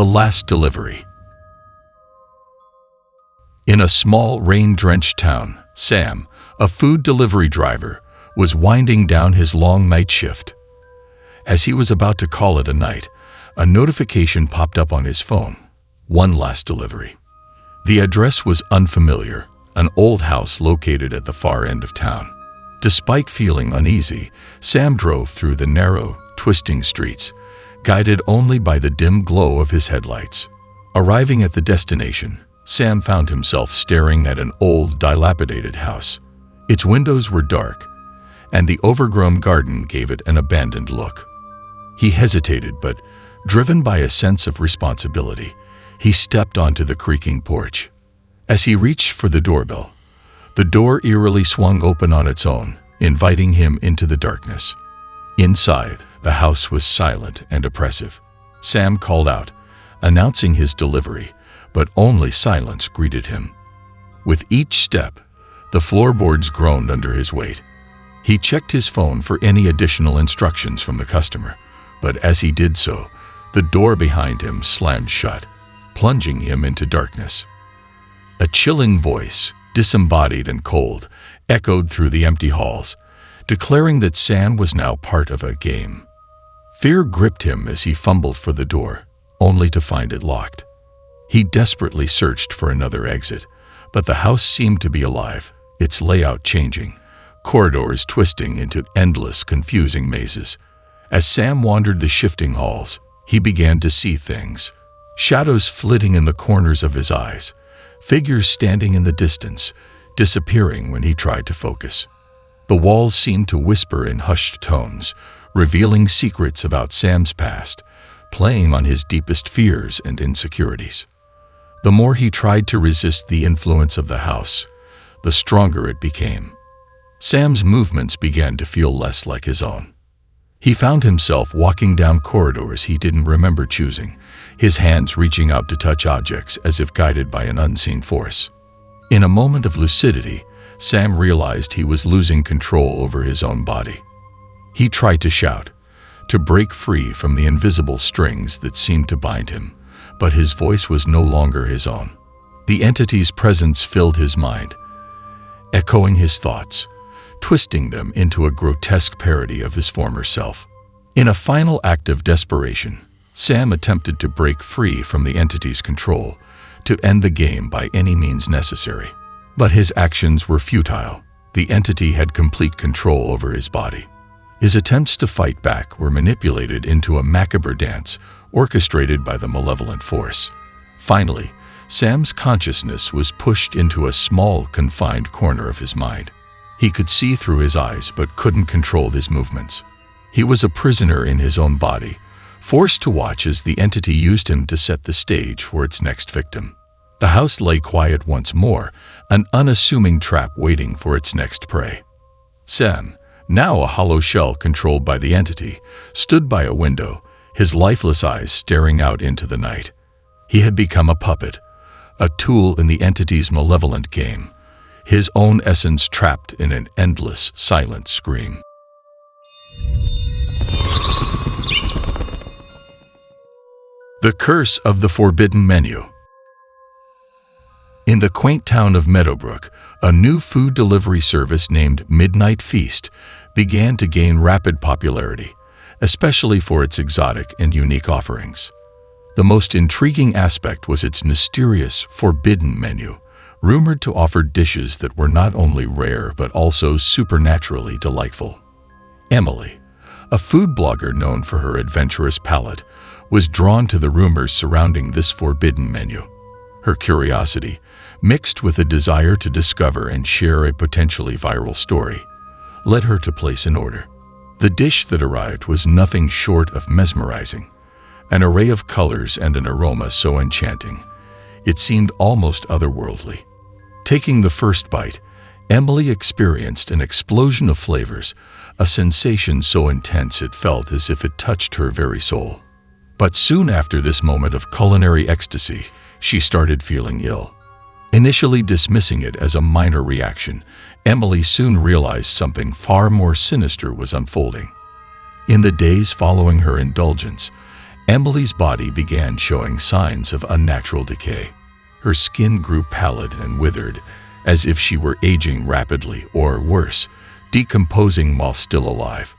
The Last Delivery. In a small, rain-drenched town, Sam, a food delivery driver, was winding down his long night shift. As he was about to call it a night, a notification popped up on his phone. One last delivery. The address was unfamiliar, an old house located at the far end of town. Despite feeling uneasy, Sam drove through the narrow, twisting streets, guided only by the dim glow of his headlights. Arriving at the destination, Sam found himself staring at an old, dilapidated house. Its windows were dark, and the overgrown garden gave it an abandoned look. He hesitated, but, driven by a sense of responsibility, he stepped onto the creaking porch. As he reached for the doorbell, the door eerily swung open on its own, inviting him into the darkness. Inside, the house was silent and oppressive. Sam called out, announcing his delivery, but only silence greeted him. With each step, the floorboards groaned under his weight. He checked his phone for any additional instructions from the customer, but as he did so, the door behind him slammed shut, plunging him into darkness. A chilling voice, disembodied and cold, echoed through the empty halls, declaring that Sam was now part of a game. Fear gripped him as he fumbled for the door, only to find it locked. He desperately searched for another exit, but the house seemed to be alive, its layout changing, corridors twisting into endless, confusing mazes. As Sam wandered the shifting halls, he began to see things. Shadows flitting in the corners of his eyes, figures standing in the distance, disappearing when he tried to focus. The walls seemed to whisper in hushed tones, revealing secrets about Sam's past, playing on his deepest fears and insecurities. The more he tried to resist the influence of the house, the stronger it became. Sam's movements began to feel less like his own. He found himself walking down corridors he didn't remember choosing, his hands reaching out to touch objects as if guided by an unseen force. In a moment of lucidity, Sam realized he was losing control over his own body. He tried to shout, to break free from the invisible strings that seemed to bind him, but his voice was no longer his own. The entity's presence filled his mind, echoing his thoughts, twisting them into a grotesque parody of his former self. In a final act of desperation, Sam attempted to break free from the entity's control, to end the game by any means necessary. But his actions were futile. The entity had complete control over his body. His attempts to fight back were manipulated into a macabre dance orchestrated by the malevolent force. Finally, Sam's consciousness was pushed into a small, confined corner of his mind. He could see through his eyes but couldn't control his movements. He was a prisoner in his own body, forced to watch as the entity used him to set the stage for its next victim. The house lay quiet once more, an unassuming trap waiting for its next prey. Sam, now a hollow shell controlled by the entity, stood by a window, his lifeless eyes staring out into the night. He had become a puppet, a tool in the entity's malevolent game, his own essence trapped in an endless, silent scream. The Curse of the Forbidden Menu. In the quaint town of Meadowbrook, a new food delivery service named Midnight Feast began to gain rapid popularity, especially for its exotic and unique offerings. The most intriguing aspect was its mysterious, forbidden menu, rumored to offer dishes that were not only rare but also supernaturally delightful. Emily, a food blogger known for her adventurous palate, was drawn to the rumors surrounding this forbidden menu. Her curiosity, mixed with a desire to discover and share a potentially viral story, led her to place an order. The dish that arrived was nothing short of mesmerizing, an array of colors and an aroma so enchanting, it seemed almost otherworldly. Taking the first bite, Emily experienced an explosion of flavors, a sensation so intense it felt as if it touched her very soul. But soon after this moment of culinary ecstasy, she started feeling ill. Initially dismissing it as a minor reaction, Emily soon realized something far more sinister was unfolding. In the days following her indulgence, Emily's body began showing signs of unnatural decay. Her skin grew pallid and withered, as if she were aging rapidly or, worse, decomposing while still alive.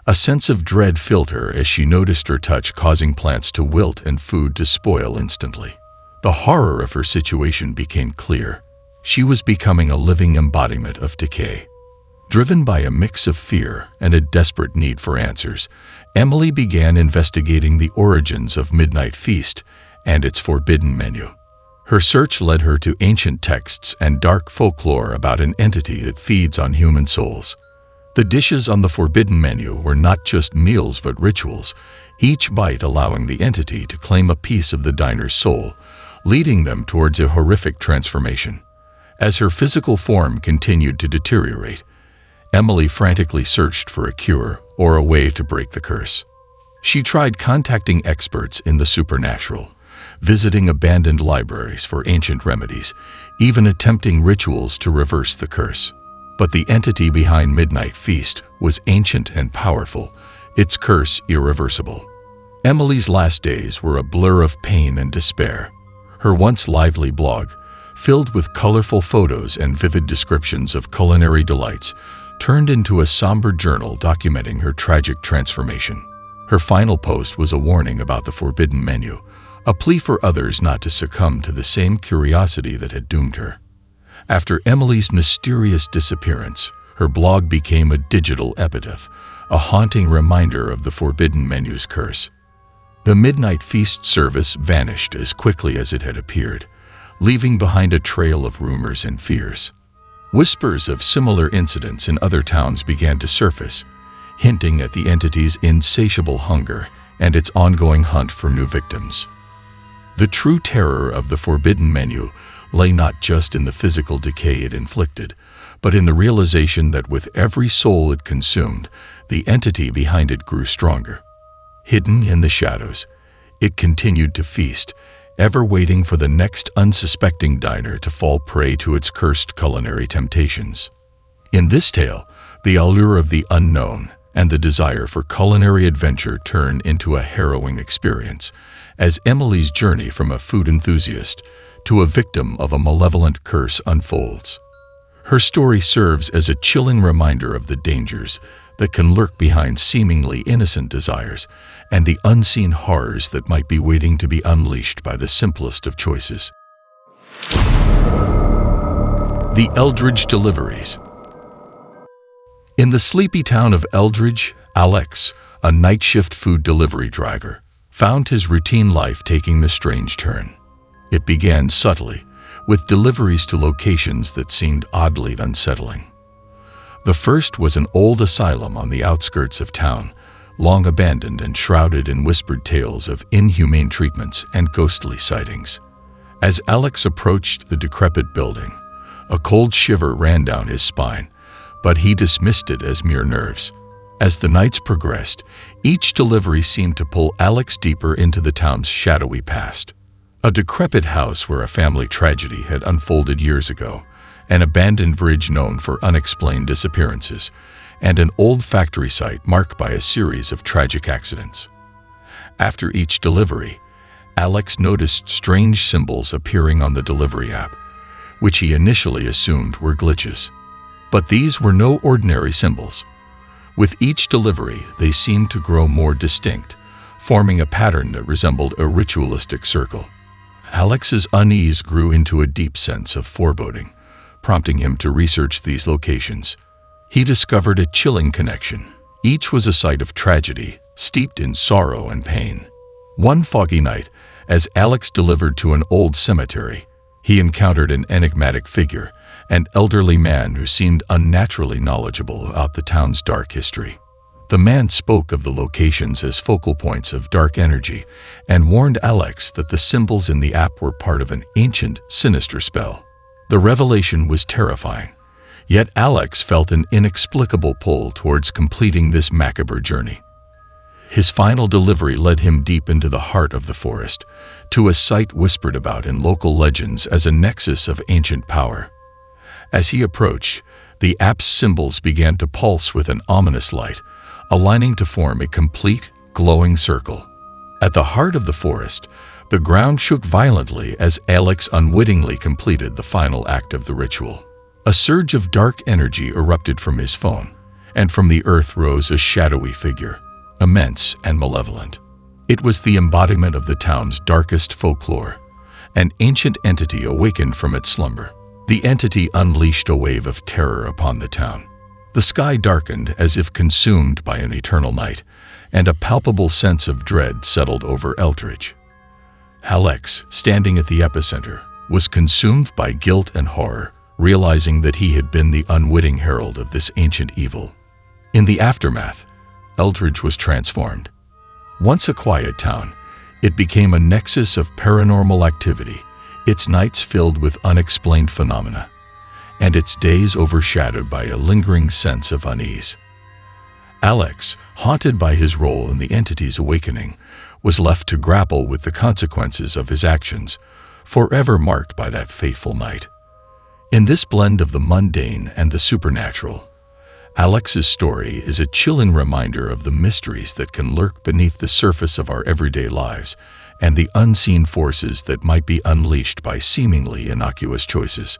A sense of dread filled her as she noticed her touch causing plants to wilt and food to spoil instantly. The horror of her situation became clear. She was becoming a living embodiment of decay. Driven by a mix of fear and a desperate need for answers, Emily began investigating the origins of Midnight Feast and its forbidden menu. Her search led her to ancient texts and dark folklore about an entity that feeds on human souls. The dishes on the forbidden menu were not just meals but rituals, each bite allowing the entity to claim a piece of the diner's soul, leading them towards a horrific transformation. As her physical form continued to deteriorate, Emily frantically searched for a cure or a way to break the curse. She tried contacting experts in the supernatural, visiting abandoned libraries for ancient remedies, even attempting rituals to reverse the curse. But the entity behind Midnight Feast was ancient and powerful, its curse irreversible. Emily's last days were a blur of pain and despair. Her once lively blog, filled with colorful photos and vivid descriptions of culinary delights, turned into a somber journal documenting her tragic transformation. Her final post was a warning about the forbidden menu, a plea for others not to succumb to the same curiosity that had doomed her. After Emily's mysterious disappearance, her blog became a digital epitaph, a haunting reminder of the forbidden menu's curse. The Midnight Feast service vanished as quickly as it had appeared, leaving behind a trail of rumors and fears. Whispers of similar incidents in other towns began to surface, hinting at the entity's insatiable hunger and its ongoing hunt for new victims. The true terror of the forbidden menu lay not just in the physical decay it inflicted, but in the realization that with every soul it consumed, the entity behind it grew stronger. Hidden in the shadows, it continued to feast, ever waiting for the next unsuspecting diner to fall prey to its cursed culinary temptations. In this tale, the allure of the unknown and the desire for culinary adventure turn into a harrowing experience, as Emily's journey from a food enthusiast to a victim of a malevolent curse unfolds. Her story serves as a chilling reminder of the dangers that can lurk behind seemingly innocent desires and the unseen horrors that might be waiting to be unleashed by the simplest of choices. The Eldridge Deliveries. In the sleepy town of Eldridge, Alex, a night shift food delivery driver, found his routine life taking a strange turn. It began subtly, with deliveries to locations that seemed oddly unsettling. The first was an old asylum on the outskirts of town, long abandoned and shrouded in whispered tales of inhumane treatments and ghostly sightings. As Alex approached the decrepit building, a cold shiver ran down his spine, but he dismissed it as mere nerves. As the nights progressed, each delivery seemed to pull Alex deeper into the town's shadowy past. A decrepit house where a family tragedy had unfolded years ago, an abandoned bridge known for unexplained disappearances, and an old factory site marked by a series of tragic accidents. After each delivery, Alex noticed strange symbols appearing on the delivery app, which he initially assumed were glitches. But these were no ordinary symbols. With each delivery, they seemed to grow more distinct, forming a pattern that resembled a ritualistic circle. Alex's unease grew into a deep sense of foreboding, prompting him to research these locations. He discovered a chilling connection. Each was a site of tragedy, steeped in sorrow and pain. One foggy night, as Alex delivered to an old cemetery, he encountered an enigmatic figure, an elderly man who seemed unnaturally knowledgeable about the town's dark history. The man spoke of the locations as focal points of dark energy and warned Alex that the symbols in the app were part of an ancient, sinister spell. The revelation was terrifying, yet Alex felt an inexplicable pull towards completing this macabre journey. His final delivery led him deep into the heart of the forest, to a site whispered about in local legends as a nexus of ancient power. As he approached, the app's symbols began to pulse with an ominous light, aligning to form a complete, glowing circle. At the heart of the forest, the ground shook violently as Alex unwittingly completed the final act of the ritual. A surge of dark energy erupted from his phone, and from the earth rose a shadowy figure, immense and malevolent. It was the embodiment of the town's darkest folklore, an ancient entity awakened from its slumber. The entity unleashed a wave of terror upon the town. The sky darkened as if consumed by an eternal night, and a palpable sense of dread settled over Eldridge. Alex, standing at the epicenter, was consumed by guilt and horror, realizing that he had been the unwitting herald of this ancient evil. In the aftermath, Eldridge was transformed. Once a quiet town, it became a nexus of paranormal activity, its nights filled with unexplained phenomena, and its days overshadowed by a lingering sense of unease. Alex, haunted by his role in the entity's awakening, was left to grapple with the consequences of his actions, forever marked by that fateful night. In this blend of the mundane and the supernatural, Alex's story is a chilling reminder of the mysteries that can lurk beneath the surface of our everyday lives and the unseen forces that might be unleashed by seemingly innocuous choices.